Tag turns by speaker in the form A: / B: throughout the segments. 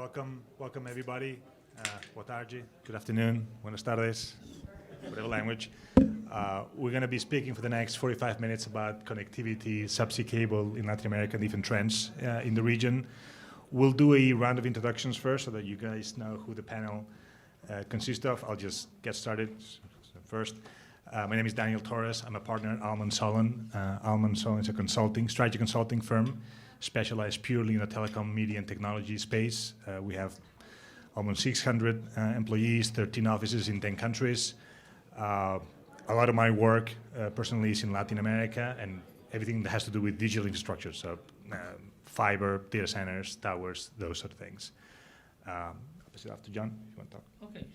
A: Welcome everybody. Boa tarde, good afternoon, buenas tardes, whatever language. We're going to be speaking for the next 45 minutes about connectivity, subsea cable in Latin America, and different trends in the region. We'll do a round of introductions first so that you guys know who the panel consists of. I'll just get started first. My name is Daniel Torres. I'm a partner at Alman Solon. Alman Solon is a strategy consulting firm specialized purely in the telecom, media, and technology space. We have almost 600 employees, 13 offices in 10 countries. A lot of my work personally is in Latin America and everything that has to do with digital infrastructure, so fiber, data centers, towers, those sort of things. I'll pass it off to John, if you want to talk.
B: Okay.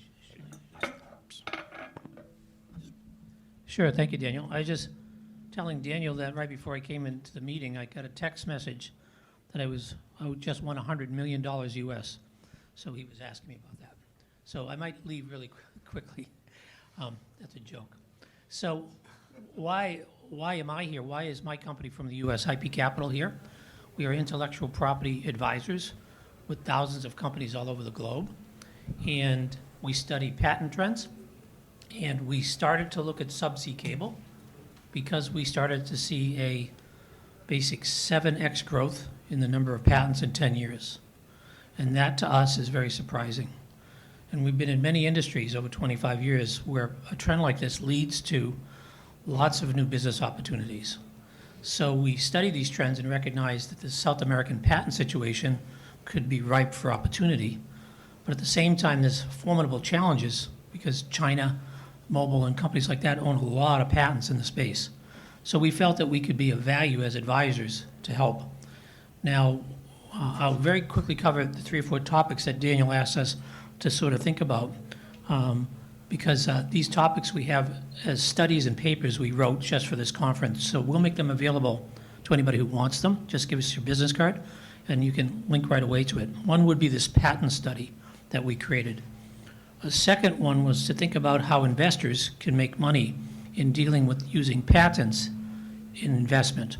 B: Sure, thank you, Daniel. I was just telling Daniel that right before I came into the meeting, I got a text message that I just won $100 million US. So he was asking me about that. So I might leave really quickly. That's a joke. So why am I here? Why is my company from the US, IP Capital, here? We are intellectual property advisors with thousands of companies all over the globe. And we study patent trends. And we started to look at subsea cable because we started to see a basic 7x growth in the number of patents in 10 years. And that to us is very surprising. And we've been in many industries over 25 years where a trend like this leads to lots of new business opportunities. So we study these trends and recognize that the South American patent situation could be ripe for opportunity. But at the same time, there's formidable challenges because China, mobile, and companies like that own a lot of patents in the space. So we felt that we could be of value as advisors to help. Now, I'll very quickly cover the 3 or 4 topics that Daniel asked us to sort of think about, because these topics we have as studies and papers we wrote just for this conference. So we'll make them available to anybody who wants them. Just give us your business card, and you can link right away to it. One would be this patent study that we created. A second one was to think about how investors can make money in dealing with using patents in investment.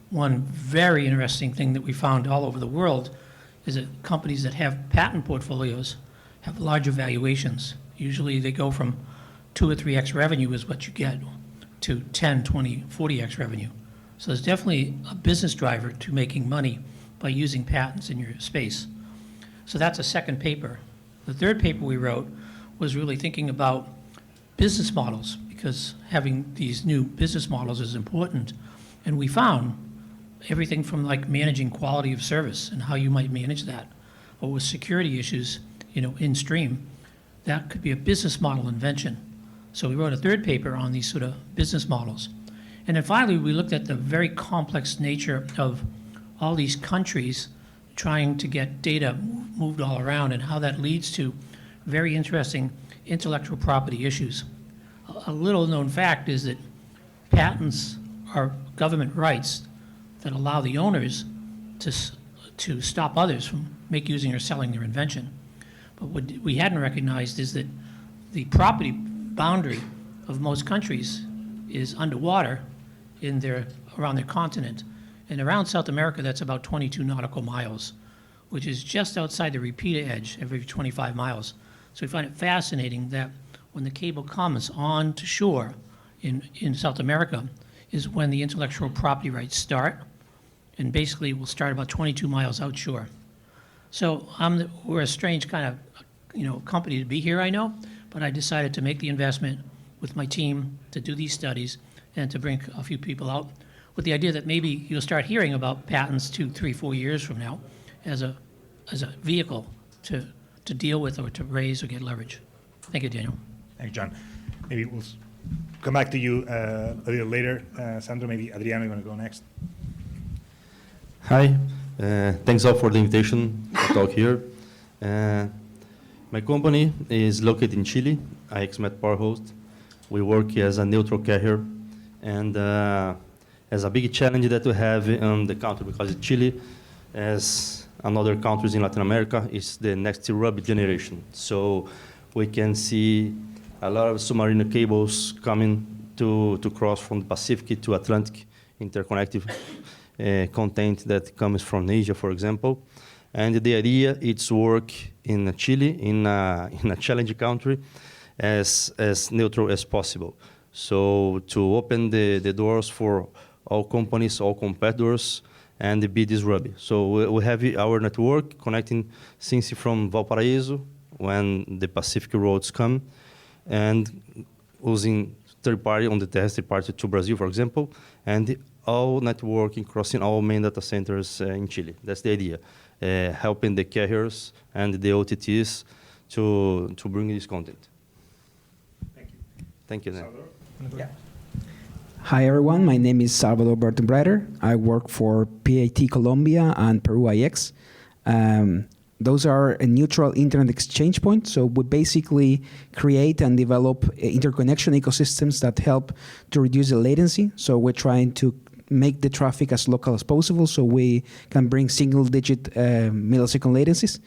B: One very interesting thing that we found all over the world is that companies that have patent portfolios have larger valuations. Usually they go from 2 or 3x revenue is what you get to 10, 20, 40x revenue. So there's definitely a business driver to making money by using patents in your space. So that's a second paper. The third paper we wrote was really thinking about business models, because having these new business models is important. And we found everything from like managing quality of service and how you might manage that, or with security issues, in stream, that could be a business model invention. So we wrote a third paper on these sort of business models. And then finally, we looked at the very complex nature of all these countries trying to get data moved all around and how that leads to very interesting intellectual property issues. A little known fact is that patents are government rights that allow the owners to stop others from using or selling their invention. But what we hadn't recognized is that the property boundary of most countries is underwater around their continent. And around South America, that's about 22 nautical miles, which is just outside the repeater edge every 25 miles. So we find it fascinating that when the cable comes on to shore in South America is when the intellectual property rights start, and basically will start about 22 miles outshore. So we're a strange kind of company to be here, I know, but I decided to make the investment with my team to do these studies and to bring a few people out with the idea that maybe you'll start hearing about patents 2, 3, 4 years from now as a vehicle to deal with or to raise or get leverage. Thank you, Daniel.
A: Thanks, John. Maybe we'll come back to you a little later. Sandro, maybe Adriano, you want to go next?
C: Hi, thanks all for the invitation to talk here. My company is located in Chile, IXMET Power Host. We work as a neutral carrier, and as a big challenge that we have in the country, because Chile, as another countries in Latin America, is the next RUB generation. So we can see a lot of submarine cables coming to cross from the Pacific to Atlantic interconnective content that comes from Asia, for example. And the idea is to work in Chile, in a challenging country, as neutral as possible. So to open the doors for all companies, all competitors, and be disruptive. So we have our network connecting since from Valparaiso, when the Pacific roads come, and using third party on the terrestrial party to Brazil, for example, and all networking crossing all main data centers in Chile. That's the idea, helping the carriers and the OTTs to bring this content.
A: Thank you.
C: Thank you.
A: Salvador?
D: Yeah. Hi everyone, my name is Salvador Bertenbreiter. I work for PAT Colombia and Peru IX. Those are a neutral internet exchange point. So we basically create and develop interconnection ecosystems that help to reduce the latency. So we're trying to make the traffic as local as possible so we can bring single-digit millisecond latencies,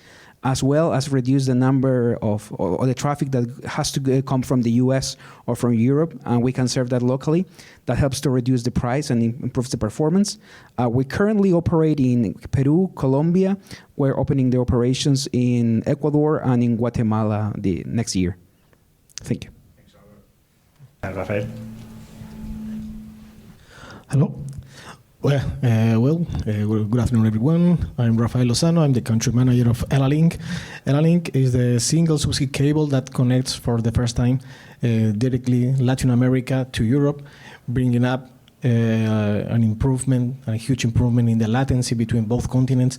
D: as well as reduce the number of or the traffic that has to come from the US or from Europe, and we can serve that locally. That helps to reduce the price and improves the performance. We currently operate in Peru, Colombia. We're opening the operations in Ecuador and in Guatemala the next year. Thank you.
A: Thanks, Salvador. Rafael?
E: Hello. Good afternoon, everyone. I'm Rafael Lozano. I'm the country manager of ELA-Link. ELA-Link is the single subsea cable that connects for the first time directly Latin America to Europe, bringing up an improvement, a huge improvement in the latency between both continents,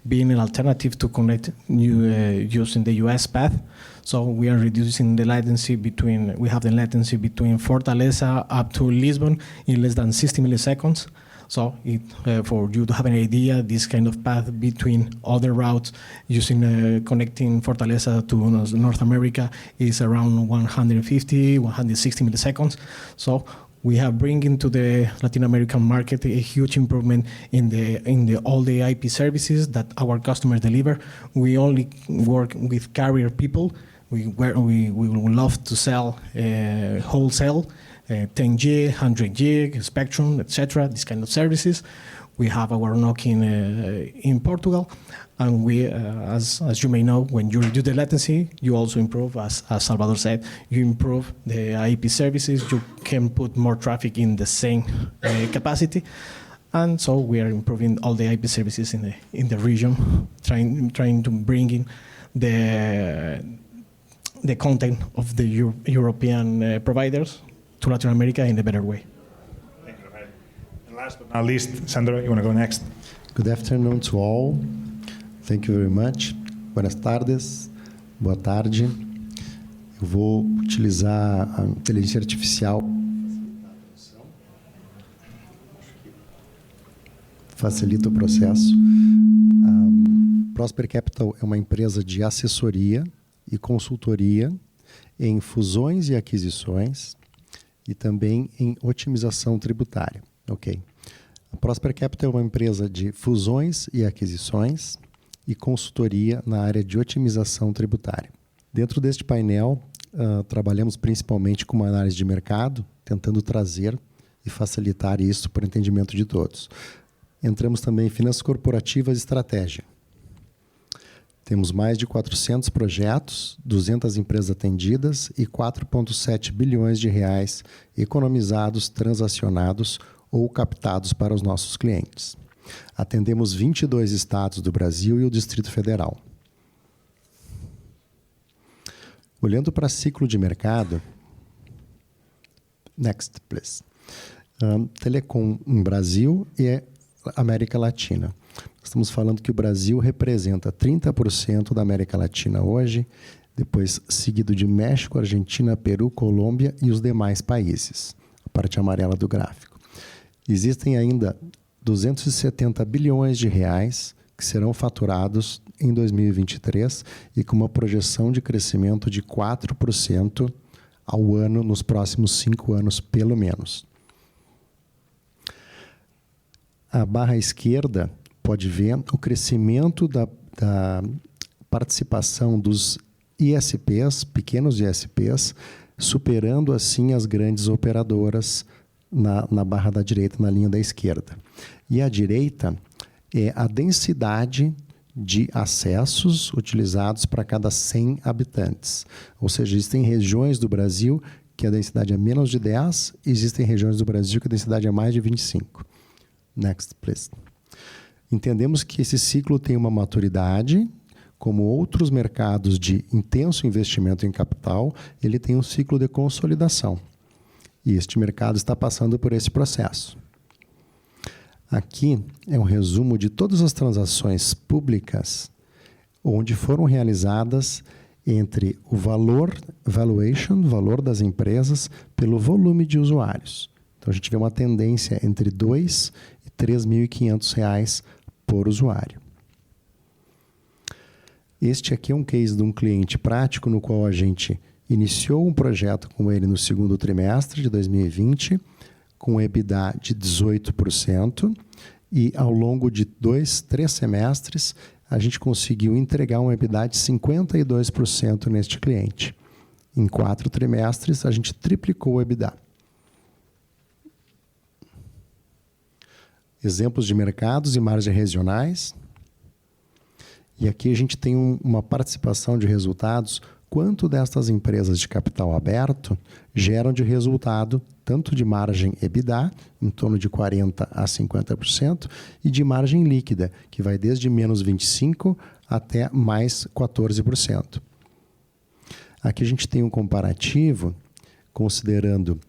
E: being an alternative to connect using the US path. So we are reducing the latency between Fortaleza up to Lisbon in less than 60 milliseconds. So for you to have an idea, this kind of path between other routes using connecting Fortaleza to North America is around 150, 160 milliseconds. So we have bringing to the Latin American market a huge improvement in all the IP services that our customers deliver. We only work with carrier people. We would love to sell wholesale. 10 gig, 100 gig, Spectrum, etc. These kind of services. We have our NOC in Portugal, and we, as you may know, when you reduce the latency, you also improve, as Salvador said, you improve the IP services. You can put more traffic in the same capacity, and so we are improving all the IP services in the region, trying to bring in the content of the European providers to Latin America in a better way.
A: Thank you, Rafael. And last but not least, Sandro, you want to go next?
F: Good afternoon to all. Thank you very much. Buenas tardes. Boa tarde. Eu vou utilizar a inteligência artificial facilita o processo. Prosper Capital é uma empresa de assessoria e consultoria em fusões e aquisições e também em otimização tributária. Ok. A Prosper Capital é uma empresa de fusões e aquisições e consultoria na área de otimização tributária. Dentro deste painel, trabalhamos principalmente com uma análise de mercado, tentando trazer e facilitar isso para o entendimento de todos. Entramos também em finanças corporativas e estratégia. Temos mais de 400 projetos, 200 empresas atendidas e 4,7 bilhões de reais economizados, transacionados ou captados para os nossos clientes. Atendemos 22 estados do Brasil e o Distrito Federal. Olhando para ciclo de mercado, next, please. Telecom em Brasil e América Latina. Estamos falando que o Brasil representa 30% da América Latina hoje, depois seguido de México, Argentina, Peru, Colômbia e os demais países, a parte amarela do gráfico. Existem ainda 270 bilhões de reais que serão faturados em 2023 e com uma projeção de crescimento de 4% ao ano nos próximos 5 anos, pelo menos. A barra esquerda pode ver o crescimento da participação dos ISPs, pequenos ISPs, superando assim as grandes operadoras na barra da direita, na linha da esquerda. E à direita é a densidade de acessos utilizados para cada 100 habitantes. Ou seja, existem regiões do Brasil que a densidade é menos de 10, e existem regiões do Brasil que a densidade é mais de 25. Next, please. Entendemos que esse ciclo tem uma maturidade, como outros mercados de intenso investimento em capital, ele tem um ciclo de consolidação. E este mercado está passando por esse processo. Aqui é um resumo de todas as transações públicas onde foram realizadas entre o valor, valor das empresas, pelo volume de usuários. Então, a gente vê uma tendência entre R$ 2.000 e R$ 3.500 por usuário. Este aqui é um case de um cliente prático no qual a gente iniciou um projeto com ele no segundo trimestre de 2020, com EBITDA de 18%, e ao longo de 3 semestres, a gente conseguiu entregar um EBITDA de 52% neste cliente. Em 4 trimestres, a gente triplicou o EBITDA. Exemplos de mercados e margens regionais. E aqui a gente tem uma participação de resultados. Quanto destas empresas de capital aberto geram de resultado, tanto de margem EBITDA, em torno de 40% a 50%, e de margem líquida, que vai desde menos 25% até mais 14%. Aqui a gente tem um comparativo, considerando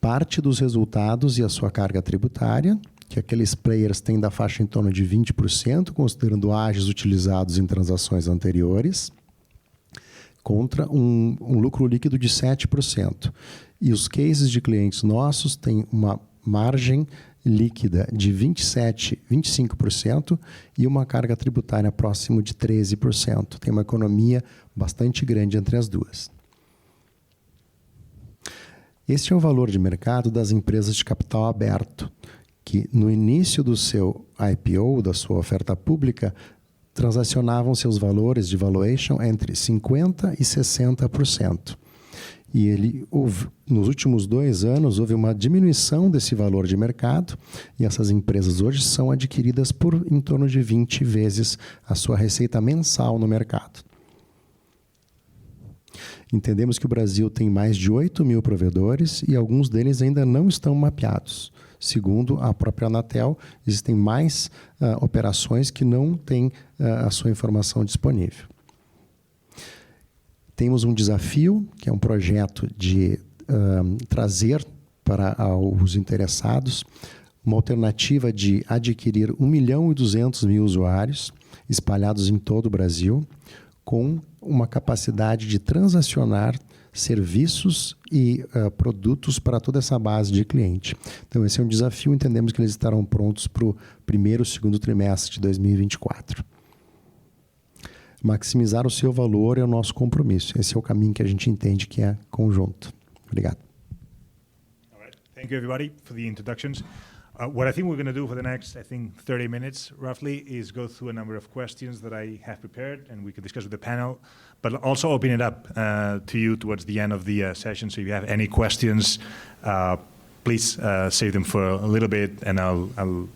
F: parte dos resultados e a sua carga tributária, que aqueles players têm da faixa em torno de 20%, considerando ágios utilizados em transações anteriores, contra um lucro líquido de 7%. E os cases de clientes nossos têm uma margem líquida de 27%, 25% e uma carga tributária próximo de 13%. Tem uma economia bastante grande entre as duas. Este é o valor de mercado das empresas de capital aberto, que no início do seu IPO, da sua oferta pública, transacionavam seus valores de valuation entre 50% e 60%. E nos últimos 2 anos, houve uma diminuição desse valor de mercado, e essas empresas hoje são adquiridas por em torno de 20 vezes a sua receita mensal no mercado. Entendemos que o Brasil tem mais de 8.000 provedores e alguns deles ainda não estão mapeados. Segundo a própria Anatel, existem mais operações que não têm a sua informação disponível. Temos um desafio, que é um projeto de trazer para os interessados uma alternativa de adquirir 1.200.000 usuários espalhados em todo o Brasil, com uma capacidade de transacionar serviços e produtos para toda essa base de cliente. Então, esse é um desafio. Entendemos que eles estarão prontos para o primeiro e segundo trimestre de 2024. Maximizar o seu valor é o nosso compromisso. Esse é o caminho que a gente entende que é conjunto. Obrigado.
A: All right. Thank you, everybody, for the introductions. What I think we're going to do for the next, 30 minutes, roughly, is go through a number of questions that I have prepared, and we could discuss with the panel, but also open it up to you towards the end of the session. So if you have any questions, please save them for a little bit, and I'll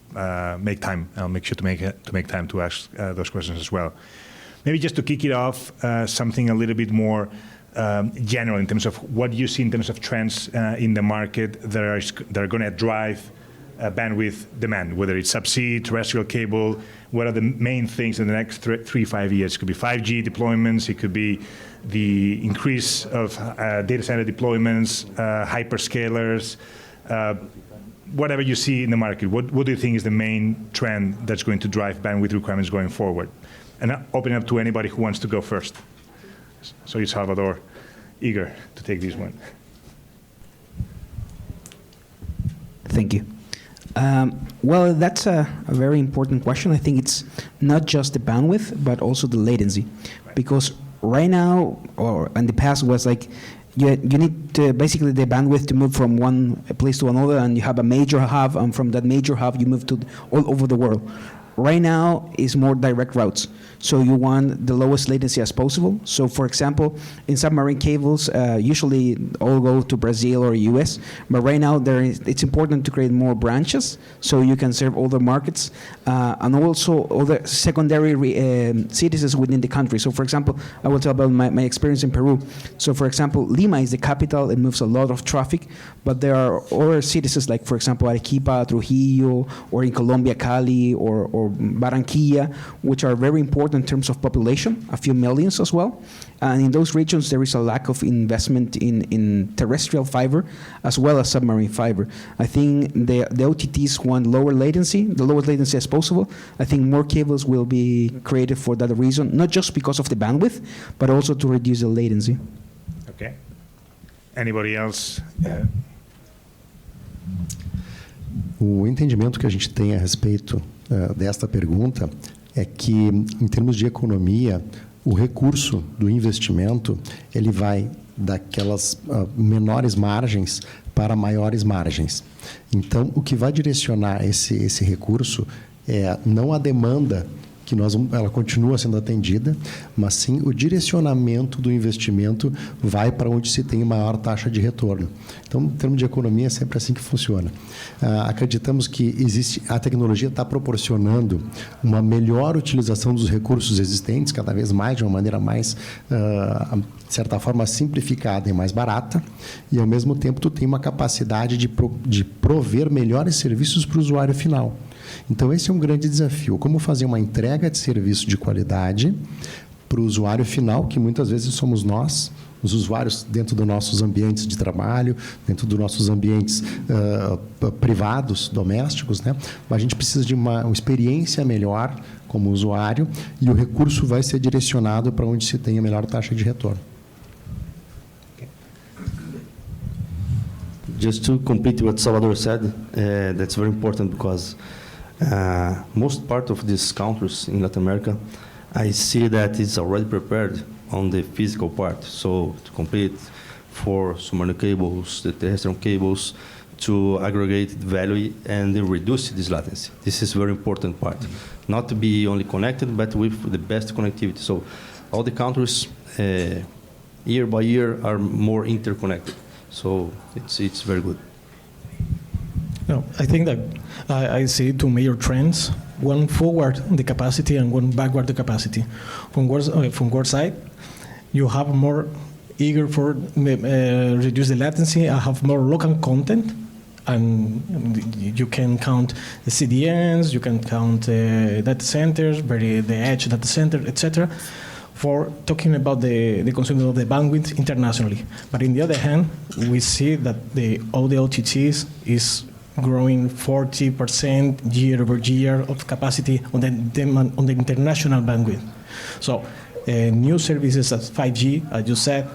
A: make time. I'll make sure to make time to ask those questions as well. Maybe just to kick it off, something a little bit more general in terms of what you see in terms of trends in the market that are going to drive bandwidth demand, whether it's subsea, terrestrial cable. What are the main things in the next 3-5 years? It could be 5G deployments. It could be the increase of data center deployments, hyperscalers, whatever you see in the market. What do you think is the main trend that's going to drive bandwidth requirements going forward? And opening up to anybody who wants to go first. So you, Salvador, eager to take this one.
D: Thank you. Well, that's a very important question. I think it's not just the bandwidth, but also the latency.
A: Right.
D: Because right now, or in the past, was like you need basically the bandwidth to move from one place to another, and you have a major hub, and from that major hub you move to all over the world. right now is more direct routes. So you want the lowest latency as possible. So for example, in submarine cables, usually all go to Brazil or US, but right now it's important to create more branches so you can serve all the markets and also other secondary cities within the country. So for example, I will tell about my experience in Peru. So for example, Lima is the capital, it moves a lot of traffic, but there are other cities like, for example, Arequipa, Trujillo, or in Colombia, Cali, or Barranquilla, which are very important in terms of population, a few millions as well. And in those regions, there is a lack of investment in terrestrial fiber as well as submarine fiber. I think the OTTs want lower latency, the lowest latency as possible. I think more cables will be created for that reason, not just because of the bandwidth, but also to reduce the latency.
A: Okay. Anybody else?
F: O entendimento que a gente tem a respeito desta pergunta é que, em termos de economia, o recurso do investimento ele vai daquelas menores margens para maiores margens. Então, o que vai direcionar esse recurso é não a demanda, que ela continua sendo atendida, mas sim o direcionamento do investimento vai para onde se tem maior taxa de retorno. Então, em termos de economia, é sempre assim que funciona. Acreditamos que a tecnologia está proporcionando uma melhor utilização dos recursos existentes, cada vez mais, de uma maneira mais, de certa forma, simplificada e mais barata, e, ao mesmo tempo, tu tem uma capacidade de prover melhores serviços para o usuário final. Então, esse é um grande desafio. Como fazer uma entrega de serviço de qualidade para o usuário final, que muitas vezes somos nós, os usuários dentro dos nossos ambientes de trabalho, dentro dos nossos ambientes privados, domésticos, né? A gente precisa de uma experiência melhor como usuário e o recurso vai ser direcionado para onde se tem a melhor taxa de retorno.
C: Just to complete what Salvador said, that's very important because most part of these countries in Latin America, I see that it's already prepared on the physical part. So to complete for submarine cables, the terrestrial cables, to aggregate value and reduce this latency. This is a very important part. Not to be only connected, but with the best connectivity. So all the countries, year by year, are more interconnected. So it's very good.
E: No, I think that I see two major trends: one forward the capacity and one backward the capacity. From one side, you have more eager for reduce the latency and have more local content, and you can count the CDNs, you can count data centers, the edge data center, etc. For talking about the consuming of the bandwidth internationally. But on the other hand, we see that all the OTTs is growing 40% year over year of capacity on the international bandwidth. So new services as 5G, as you said,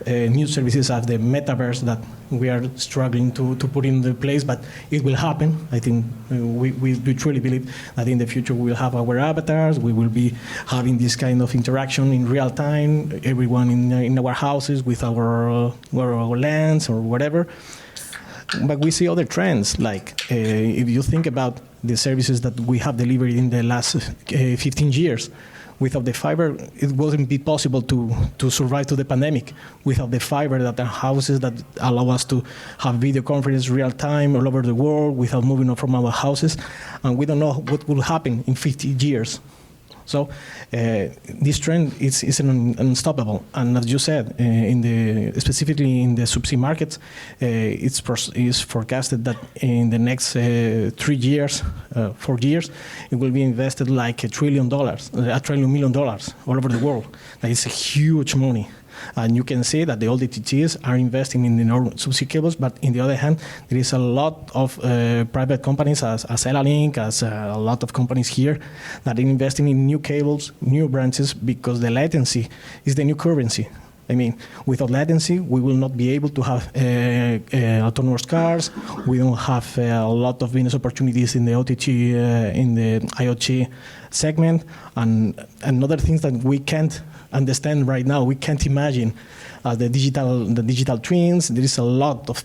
E: new services as the metaverse that we are struggling to put in the place, but it will happen. I think we truly believe that in the future we will have our avatars, we will be having this kind of interaction in real time, everyone in our houses with our lands or whatever. But we see other trends, like if you think about the services that we have delivered in the last 15 years, without the fiber, it wouldn't be possible to survive to the pandemic. Without the fiber, that are houses that allow us to have video conference real time all over the world without moving from our houses, and we don't know what will happen in 50 years. So this trend is unstoppable, and as you said, specifically in the subsea markets, it's forecasted that in the next 3 years, 4 years, it will be invested like $1 trillion million all over the world. That is a huge money. And you can see that the old OTTs are investing in the subsea cables, but on the other hand, there is a lot of private companies, as Elalink, as a lot of companies here, that are investing in new cables, new branches, because the latency is the new currency. I mean, without latency, we will not be able to have autonomous cars. We don't have a lot of business opportunities in the OTT, in the IoT segment, and other things that we can't understand right now. We can't imagine the digital twins. There is a lot of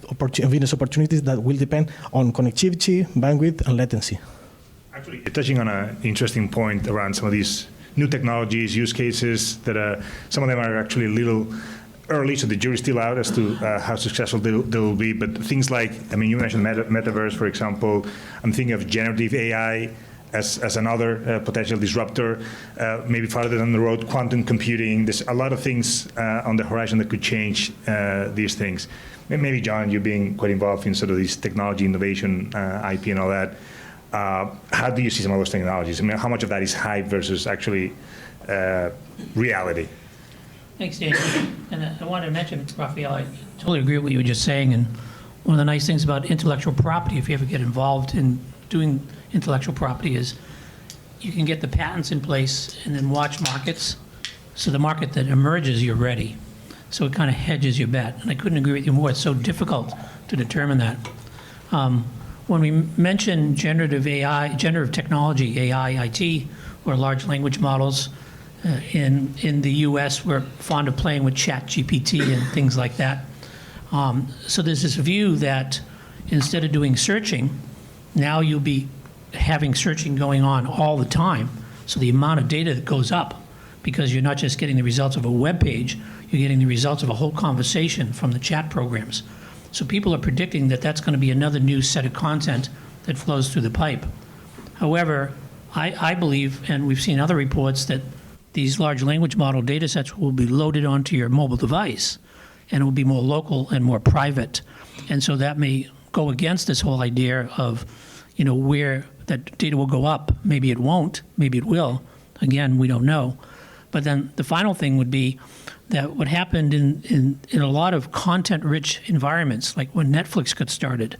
E: business opportunities that will depend on connectivity, bandwidth, and latency.
A: Actually, you're touching on an interesting point around some of these new technologies, use cases that some of them are actually a little early, so the jury's still out as to how successful they'll be. But things like, I mean, you mentioned metaverse, for example. I'm thinking of generative AI as another potential disruptor. Maybe farther down the road, quantum computing. There's a lot of things on the horizon that could change these things. Maybe, John, you being quite involved in sort of this technology innovation, IP and all that. How do you see some of those technologies? I mean, how much of that is hype versus actually reality?
B: Thanks, Dan. And I wanted to mention, Rafael, I totally agree with what you were just saying. And one of the nice things about intellectual property, if you ever get involved in doing intellectual property, is you can get the patents in place and then watch markets. So the market that emerges, you're ready. So it kind of hedges your bet. And I couldn't agree with you more. It's so difficult to determine that. When we mention generative AI, generative technology, AI, IT, or large language models, in the US, we're fond of playing with ChatGPT and things like that. So there's this view that instead of doing searching, now you'll be having searching going on all the time. So the amount of data that goes up, because you're not just getting the results of a web page, you're getting the results of a whole conversation from the chat programs. So people are predicting that that's going to be another new set of content that flows through the pipe. However, I believe, and we've seen other reports, that these large language model data sets will be loaded onto your mobile device, and it will be more local and more private. And so that may go against this whole idea of, you know, where that data will go up. Maybe it won't, maybe it will. Again, we don't know. But then the final thing would be that what happened in a lot of content-rich environments, like when Netflix got started,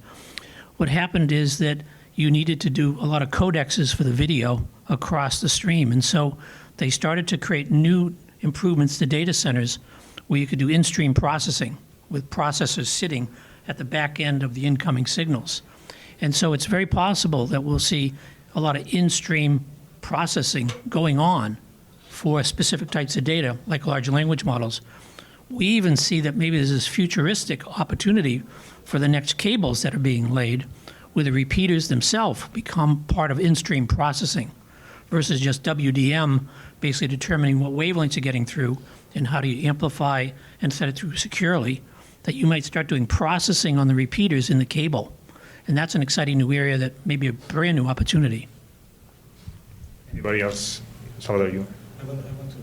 B: what happened is that you needed to do a lot of codexes for the video across the stream. And so they started to create new improvements to data centers where you could do in-stream processing with processors sitting at the back end of the incoming signals. And so it's very possible that we'll see a lot of in-stream processing going on for specific types of data, like large language models. We even see that maybe there's this futuristic opportunity for the next cables that are being laid, where the repeaters themselves become part of in-stream processing versus just WDM basically determining what wavelengths are getting through and how do you amplify and set it through securely, that you might start doing processing on the repeaters in the cable. And that's an exciting new area that may be a brand new opportunity.
A: Anybody else? Salvador, you?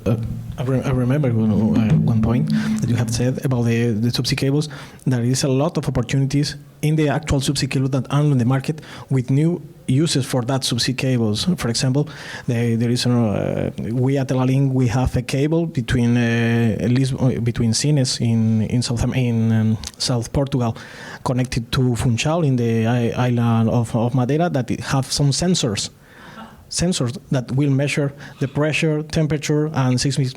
E: I remember one point that you have said about the subsea cables. There is a lot of opportunities in the actual subsea cables that are on the market with new uses for that subsea cables. For example, there is we at Telalink, we have a cable between between Sines in South Portugal, connected to Funchal in the island of Madeira, that it have some sensors that will measure the pressure, temperature, and seismic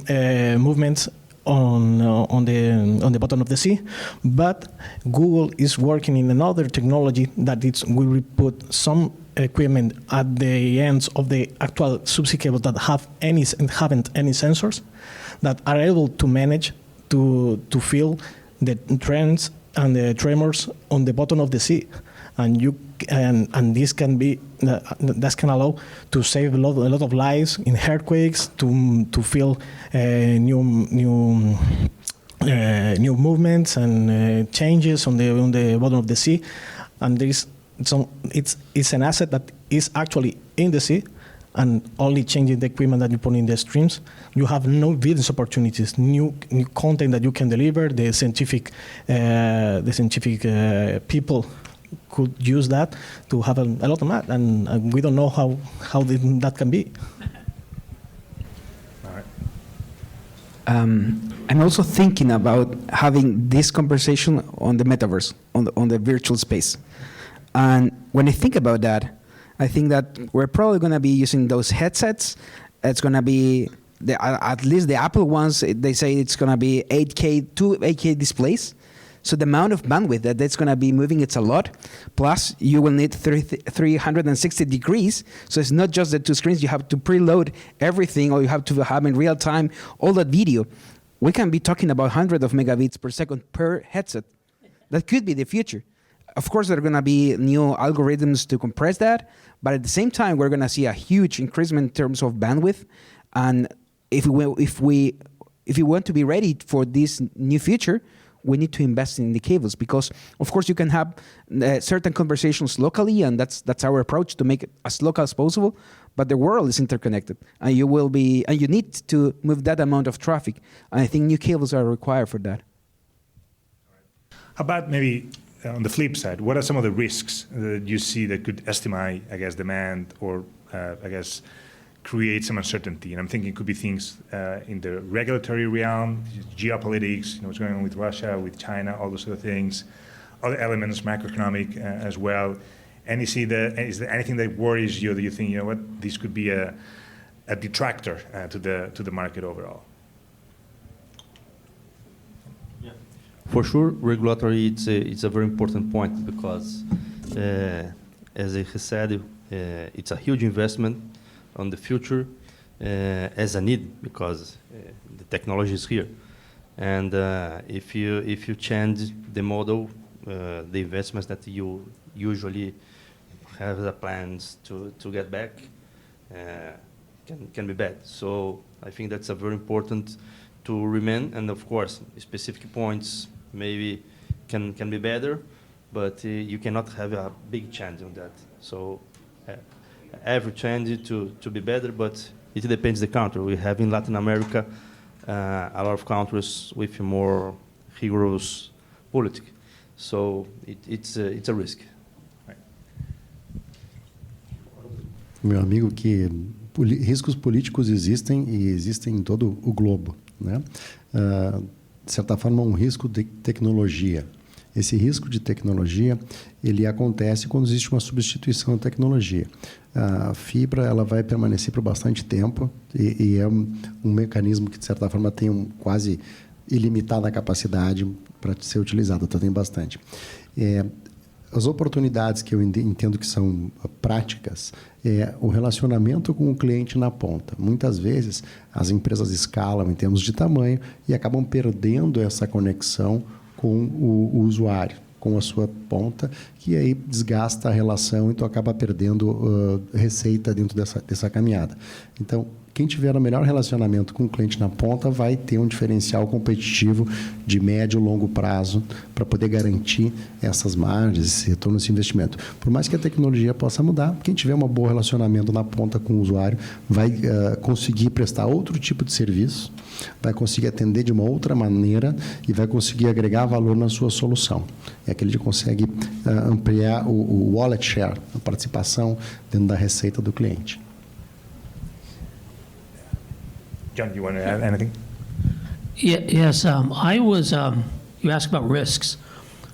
E: movements on the bottom of the sea. But Google is working in another technology that will put some equipment at the ends of the actual subsea cables that haven't any sensors, that are able to manage to feel the trends and the tremors on the bottom of the sea. And this can be that can allow to save a lot of lives in earthquakes, to feel new movements and changes on the bottom of the sea. And it's an asset that is actually in the sea, and only changing the equipment that you put in the streams, you have no business opportunities, new content that you can deliver. The scientific people could use that to have a lot of that, and we don't know how that can be.
A: All right.
D: I'm also thinking about having this conversation on the metaverse, on the virtual space. And when I think about that, I think that we're probably going to be using those headsets. It's going to be, at least the Apple ones, they say it's going to be 8K displays. So the amount of bandwidth that's going to be moving, it's a lot. Plus, you will need 360 degrees. So it's not just the two screens. You have to preload everything, or you have to have in real time all that video. We can be talking about hundreds of megabits per second per headset. That could be the future. Of course, there are going to be new algorithms to compress that, but at the same time, we're going to see a huge increasement in terms of bandwidth. And if we want to be ready for this new future, we need to invest in the cables, because of course you can have certain conversations locally, and that's our approach, to make it as local as possible. But the world is interconnected, and you need to move that amount of traffic. And I think new cables are required for that.
A: How about maybe on the flip side, what are some of the risks that you see that could estimate, I guess, demand, or I guess create some uncertainty? And I'm thinking it could be things in the regulatory realm, geopolitics, what's going on with Russia, with China, all those sort of things, other elements, macroeconomic as well. And is there anything that worries you, that you think, this could be a detractor to the market overall?
C: For sure, regulatory, it's a very important point, because, as he said, it's a huge investment on the future as a need, because the technology is here. And if you change the model, the investments that you usually have the plans to get back can be bad. So I think that's a very important to remain. And of course, specific points maybe can be better, but you cannot have a big change on that. So every change to be better, but it depends the country. We have in Latin America a lot of countries with more rigorous politics. So it's a risk.
F: Meu amigo, que riscos políticos existem, e existem em todo o globo, né? De certa forma, um risco de tecnologia. Esse risco de tecnologia, ele acontece quando existe uma substituição da tecnologia. A fibra, ela vai permanecer por bastante tempo, e é um mecanismo que, de certa forma, tem quase ilimitada capacidade para ser utilizado, então tem bastante. As oportunidades que eu entendo que são práticas é o relacionamento com o cliente na ponta. Muitas vezes, as empresas escalam em termos de tamanho e acabam perdendo essa conexão com o usuário, com a sua ponta, que aí desgasta a relação, então acaba perdendo receita dentro dessa caminhada. Então, quem tiver o melhor relacionamento com o cliente na ponta vai ter um diferencial competitivo de médio e longo prazo para poder garantir essas margens, esse retorno desse investimento. Por mais que a tecnologia possa mudar, quem tiver um bom relacionamento na ponta com o usuário vai conseguir prestar outro tipo de serviço, vai conseguir atender de uma outra maneira e vai conseguir agregar valor na sua solução. É que ele consegue ampliar o wallet share, a participação dentro da receita do cliente.
A: John, you want to add anything?
B: Yes, I was, you asked about risks.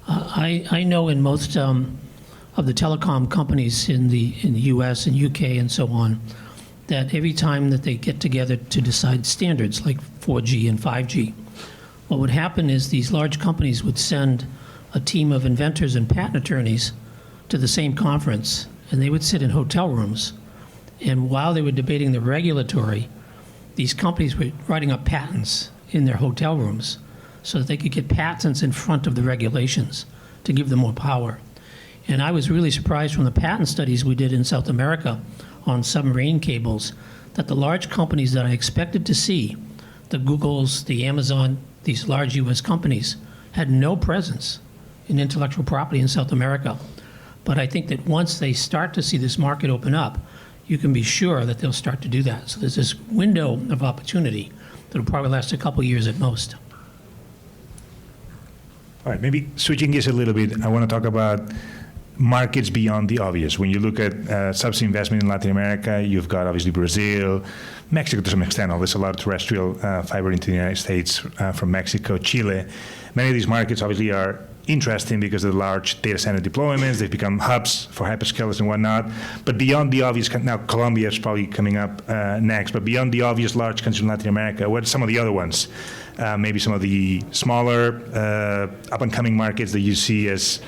B: I know in most of the telecom companies in the US and UK and so on, that every time that they get together to decide standards like 4G and 5G, what would happen is these large companies would send a team of inventors and patent attorneys to the same conference, and they would sit in hotel rooms. And while they were debating the regulatory, these companies were writing up patents in their hotel rooms so that they could get patents in front of the regulations to give them more power. And I was really surprised from the patent studies we did in South America on submarine cables that the large companies that I expected to see, the Googles, the Amazon, these large US companies, had no presence in intellectual property in South America. But I think that once they start to see this market open up, you can be sure that they'll start to do that. So there's this window of opportunity that will probably last a couple years at most.
A: All right, maybe switching gears a little bit, I want to talk about markets beyond the obvious. When you look at subsea investment in Latin America, you've got obviously Brazil, Mexico to some extent. There's a lot of terrestrial fiber into the United States from Mexico, Chile. Many of these markets obviously are interesting because of the large data center deployments. They've become hubs for hyperscalers and whatnot. But beyond the obvious, now Colombia is probably coming up next, but beyond the obvious large countries in Latin America, what are some of the other ones? Maybe some of the smaller up-and-coming markets that you see as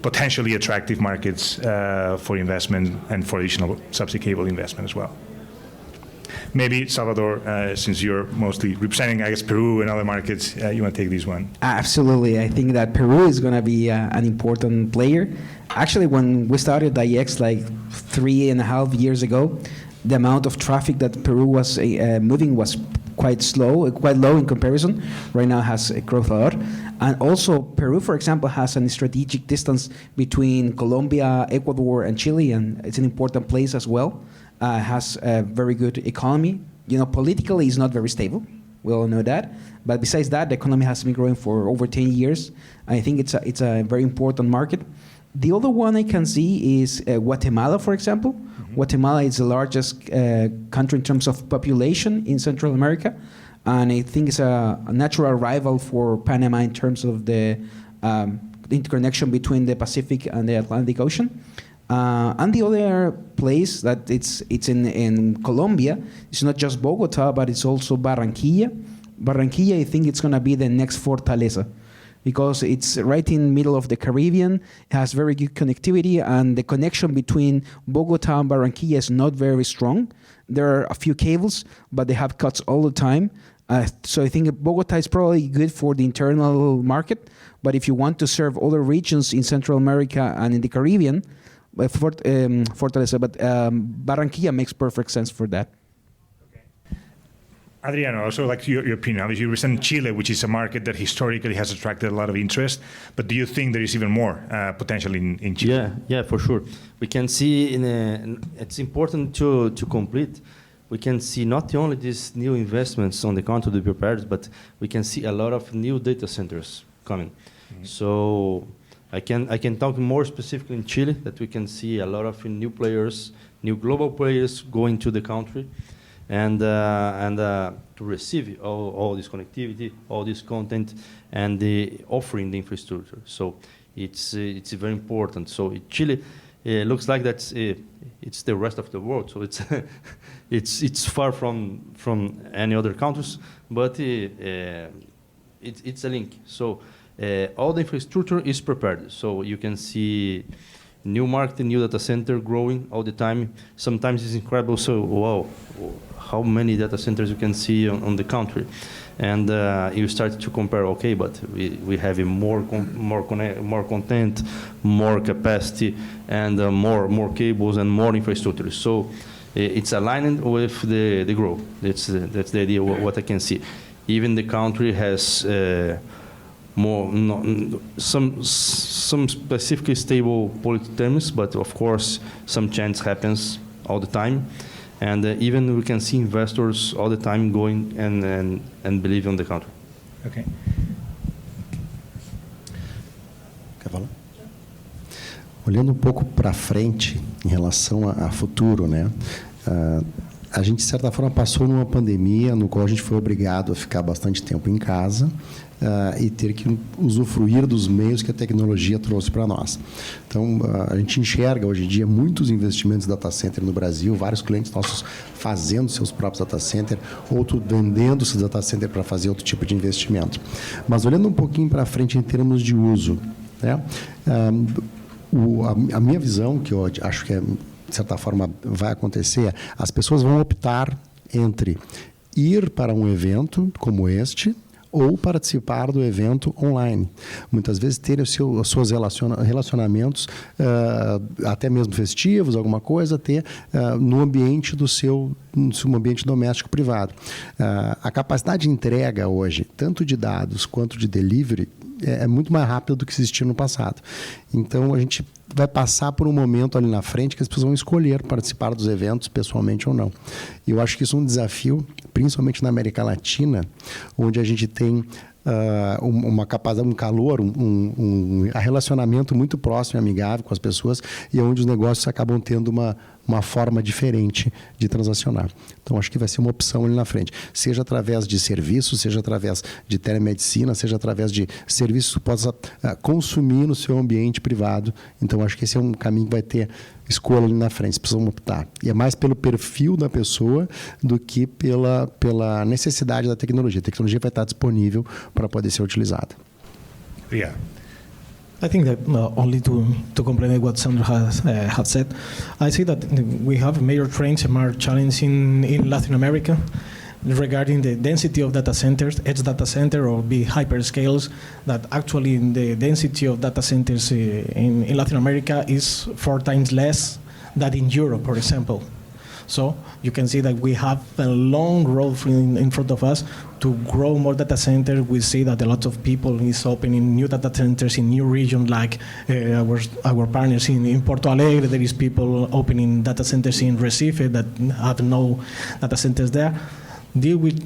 A: potentially attractive markets for investment and for additional subsea cable investment as well. maybe Salvador, since you're mostly representing, I guess, Peru and other markets, you want to take this one?
D: Absolutely. I think that Peru is going to be an important player. Actually, when we started IX like 3.5 years ago, the amount of traffic that Peru was moving was quite low in comparison. Right now it has growth a lot. And also Peru, for example, has a strategic distance between Colombia, Ecuador, and Chile, and it's an important place as well. Has a very good economy. Politically it's not very stable. We all know that. But besides that, the economy has been growing for over 10 years. I think it's a very important market. The other one I can see is Guatemala, for example. Mm-hmm. Guatemala is the largest country in terms of population in Central America. And I think it's a natural rival for Panama in terms of the interconnection between the Pacific and the Atlantic Ocean. And the other place that it's in Colombia, it's not just Bogota, but it's also Barranquilla. Barranquilla, I think it's going to be the next Fortaleza, because it's right in the middle of the Caribbean, it has very good connectivity, and the connection between Bogota and Barranquilla is not very strong. There are a few cables, but they have cuts all the time. So I think Bogota is probably good for the internal market, but if you want to serve other regions in Central America and in the Caribbean, Fortaleza, but Barranquilla makes perfect sense for that.
A: Adriano, also like your opinion. Obviously, you represent Chile, which is a market that historically has attracted a lot of interest. But do you think there is even more potential in Chile?
C: Yeah, for sure. We can see it's important to complete. We can see not only these new investments on the country to be prepared, but we can see a lot of new data centers coming. Mm-hmm. So I can talk more specifically in Chile, that we can see a lot of new players, new global players going to the country. And to receive all this connectivity, all this content, and offering the infrastructure. So it's very important. So Chile looks like that's it's the rest of the world. So it's it's far from any other countries, but it's a link. So all the infrastructure is prepared. So you can see new market, new data center growing all the time. Sometimes it's incredible. So wow, how many data centers you can see on the country, and you start to compare. Okay, but we have more content, more capacity, and more cables and more infrastructure. So it's aligned with the growth. That's the idea. What I can see. Even the country has some specifically stable political terms, but of course some change happens all the time, and even we can see investors all the time going and believe in the country.
A: Okay.
F: Quer falar? Olhando um pouco para frente em relação a futuro, né? A gente, de certa forma, passou numa pandemia no qual a gente foi obrigado a ficar bastante tempo em casa e ter que usufruir dos meios que a tecnologia trouxe para nós. Então, a gente enxerga hoje em dia muitos investimentos em data center no Brasil, vários clientes nossos fazendo seus próprios data center, outros vendendo seus data center para fazer outro tipo de investimento. Mas olhando um pouquinho para frente em termos de uso, né? A minha visão, que eu acho que de certa forma vai acontecer, as pessoas vão optar entre ir para um evento como este ou participar do evento online. Muitas vezes ter os seus relacionamentos, até mesmo festivos, alguma coisa, ter no ambiente do seu ambiente doméstico privado. A capacidade de entrega hoje, tanto de dados quanto de delivery, é muito mais rápido do que existia no passado. Então, a gente vai passar por um momento ali na frente que as pessoas vão escolher participar dos eventos pessoalmente ou não. E eu acho que isso é um desafio, principalmente na América Latina, onde a gente tem uma capacidade, um calor, um relacionamento muito próximo e amigável com as pessoas, e onde os negócios acabam tendo uma forma diferente de transacionar. Então, acho que vai ser uma opção ali na frente. Seja através de serviços, seja através de telemedicina, seja através de serviços que possa consumir no seu ambiente privado. Então, acho que esse é um caminho que vai ter escolha ali na frente, precisam optar. E é mais pelo perfil da pessoa do que pela necessidade da tecnologia. A tecnologia vai estar disponível para poder ser utilizada.
A: Obrigado.
E: I think that only to complement what Sandro has said, I see that we have major trends and are challenging in Latin America regarding the density of data centers, edge data center or big hyperscales, that actually the density of data centers in Latin America is 4 times less than in Europe, for example. So you can see that we have a long road in front of us to grow more data centers. We see that a lot of people is opening new data centers in new regions, like our partners in Porto Alegre. There is people opening data centers in Recife that have no data centers there. Deal with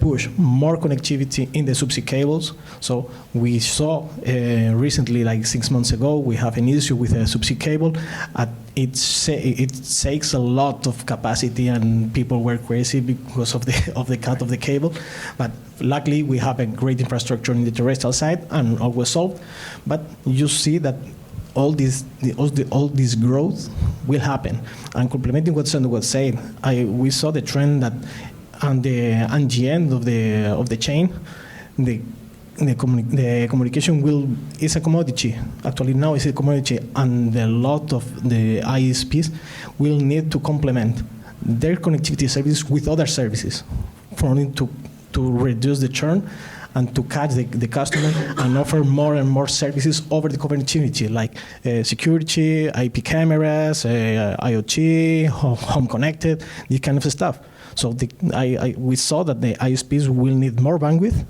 E: push more connectivity in the subsea cables. So we saw recently, like 6 months ago, we have an issue with a subsea cable. It takes a lot of capacity, and people were crazy because of the cut of the cable. But luckily, we have a great infrastructure in the terrestrial side, and all was solved. But you see that all this growth will happen. And complementing what Sandro was saying, we saw the trend that on the end of the chain, the communication is a commodity. Actually, now it's a commodity, and a lot of the ISPs will need to complement their connectivity services with other services for it to reduce the churn and to catch the customer and offer more and more services over the connectivity, like security, IP cameras, IoT, home connected, this kind of stuff. So we saw that the ISPs will need more bandwidth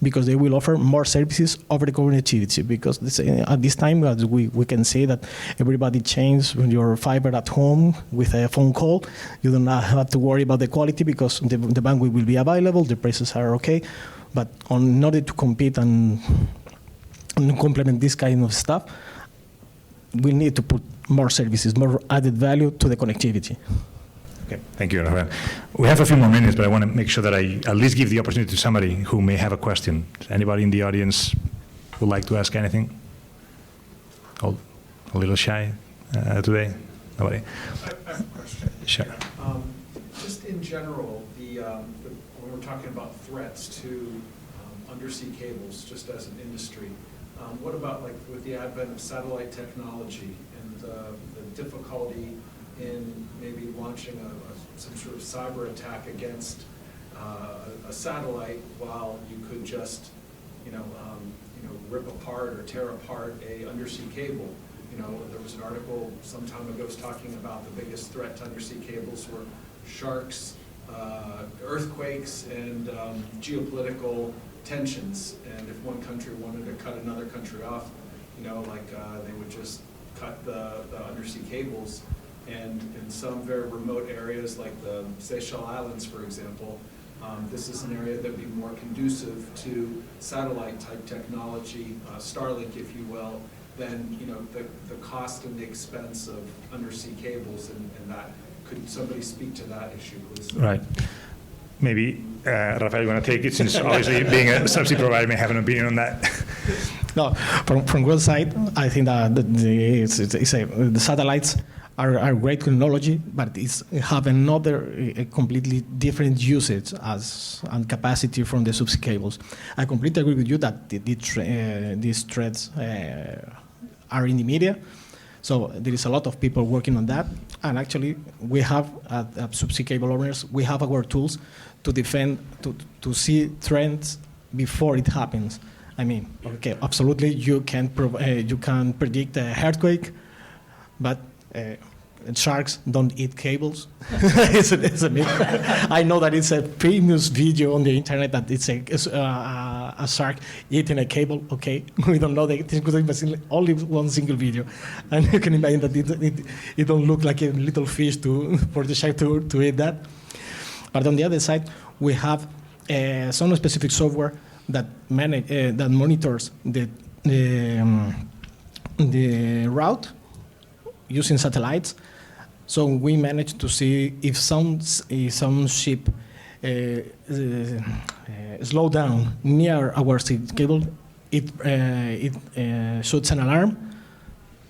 E: because they will offer more services over the connectivity. Because at this time, we can say that everybody changes your fiber at home with a phone call. You do not have to worry about the quality because the bandwidth will be available, the prices are okay. But in order to compete and complement this kind of stuff, we need to put more services, more added value to the connectivity.
A: Okay, thank you, Rafael. We have a few more minutes, but I want to make sure that I at least give the opportunity to somebody who may have a question. Anybody in the audience would like to ask anything? A little shy today? Nobody?
G: I have a question.
A: Sure.
G: Just in general, when we're talking about threats to undersea cables, just as an industry, what about like with the advent of satellite technology and the difficulty in maybe launching some sort of cyber attack against a satellite, while you could just, rip apart or tear apart a undersea cable? There was an article some time ago talking about the biggest threat to undersea cables were sharks, earthquakes, and geopolitical tensions. And if one country wanted to cut another country off, they would just cut the undersea cables. And in some very remote areas, like the Seychelles Islands, for example, this is an area that would be more conducive to satellite-type technology, Starlink, if you will, than the cost and the expense of undersea cables, and that. Could somebody speak to that issue, please? Right.
A: Maybe, Rafael, you want to take it, since obviously being a subsea provider may have an opinion on that.
E: No, from one side, I think that the satellites are great technology, but it's have a completely different usage and capacity from the subsea cables. I completely agree with you that these threats are in the media. So there is a lot of people working on that, and actually we have at subsea cable owners, we have our tools to defend, to see trends before it happens. I mean, okay, absolutely you can predict a earthquake, but sharks don't eat cables. it's a myth. I know that it's a famous video on the internet that it's a shark eating a cable. Okay, we don't know that it's only one single video, and you can imagine that it don't look like a little fish for the shark to eat that. But on the other side, we have some specific software that monitors the route using satellites. So we managed to see if some ship slow down near our cable, it shoots an alarm,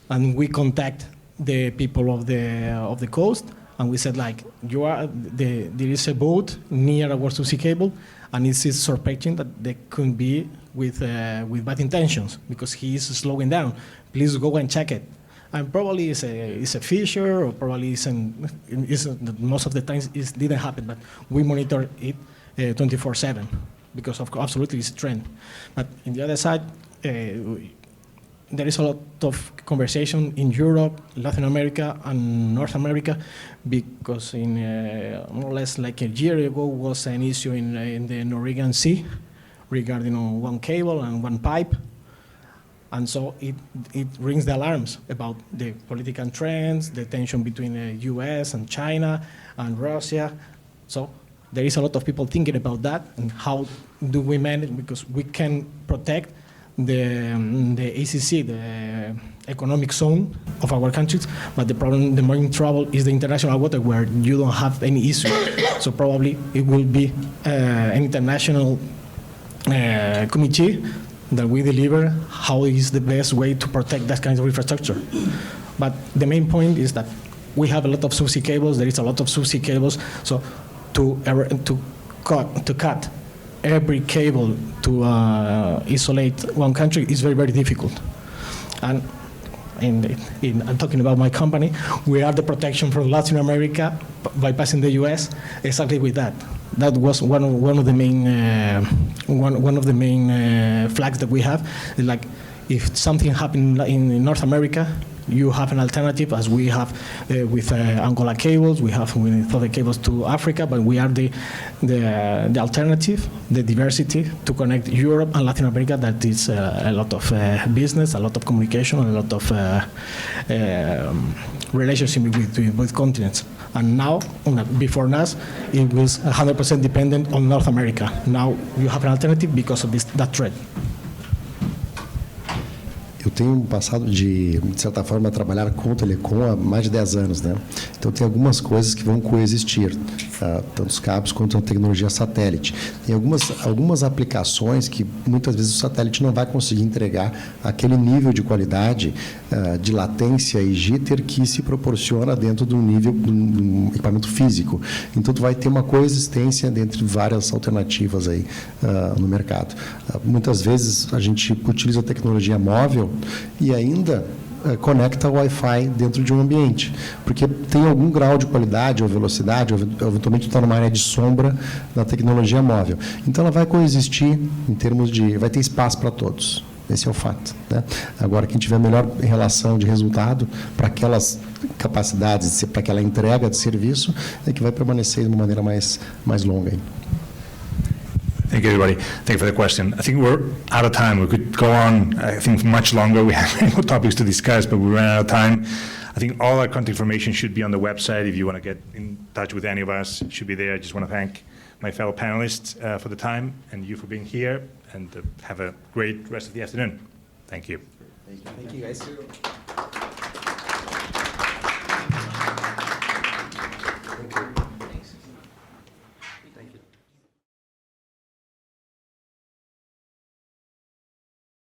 E: and we contact the people of the coast, and we said like, there is a boat near our subsea cable, and it's suspecting that they could be with bad intentions because he is slowing down. Please go and check it. And probably it's a fisher, or probably most of the times it didn't happen, but we monitor it 24/7 because of absolutely it's a trend. But in the other side, there is a lot of conversation in Europe, Latin America, and North America, because in more or less like a year ago was an issue in the Norwegian Sea regarding one cable and one pipe. And so it rings the alarms about the political trends, the tension between the US and China and Russia. So there is a lot of people thinking about that and how do we manage, because we can protect the ACC, the economic zone of our countries, but the problem, the main trouble is the international water where you don't have any issue. So probably it will be an international committee that we deliver how is the best way to protect that kind of infrastructure. But the main point is that we have a lot of subsea cables, there is a lot of subsea cables, so to cut every cable to isolate one country is very, very difficult. And I'm talking about my company, we are the protection from Latin America bypassing the US exactly with that. That was one of the main flags that we have. Like if something happened in North America, you have an alternative, as we have with Angola cables, we have with other cables to Africa, but we are the alternative, the diversity to connect Europe and Latin America. That is a lot of business, a lot of communication, a lot of relationship with both continents. And now, before us, it was 100% dependent on North America. Now you have an alternative because of that threat.
F: Eu tenho um passado de certa forma, trabalhar com telecom há mais de 10 anos, né? Então, tem algumas coisas que vão coexistir, tanto os cabos quanto a tecnologia satélite. Tem algumas aplicações que, muitas vezes, o satélite não vai conseguir entregar aquele nível de qualidade, de latência e jitter que se proporciona dentro de um nível, de um equipamento físico. Então, tu vai ter uma coexistência dentre várias alternativas aí no mercado. Muitas vezes, a gente utiliza a tecnologia móvel e ainda conecta o Wi-Fi dentro de um ambiente, porque tem algum grau de qualidade ou velocidade, ou eventualmente está numa área de sombra da tecnologia móvel. Então, ela vai coexistir em termos de... vai ter espaço para todos. Esse é o fato, né? Agora, quem tiver melhor relação de resultado para aquelas capacidades, para aquela entrega de serviço, é que vai permanecer de uma maneira mais longa.
A: Thank you, everybody. Thank you for the question. I think we're out of time. We could go on, I think, much longer. We have many more topics to discuss, but we ran out of time. I think all our contact information should be on the website. If you want to get in touch with any of us, it should be there. I just want to thank my fellow panelists for the time and you for being here, and have a great rest of the afternoon. Thank you.
D: Thank you, guys.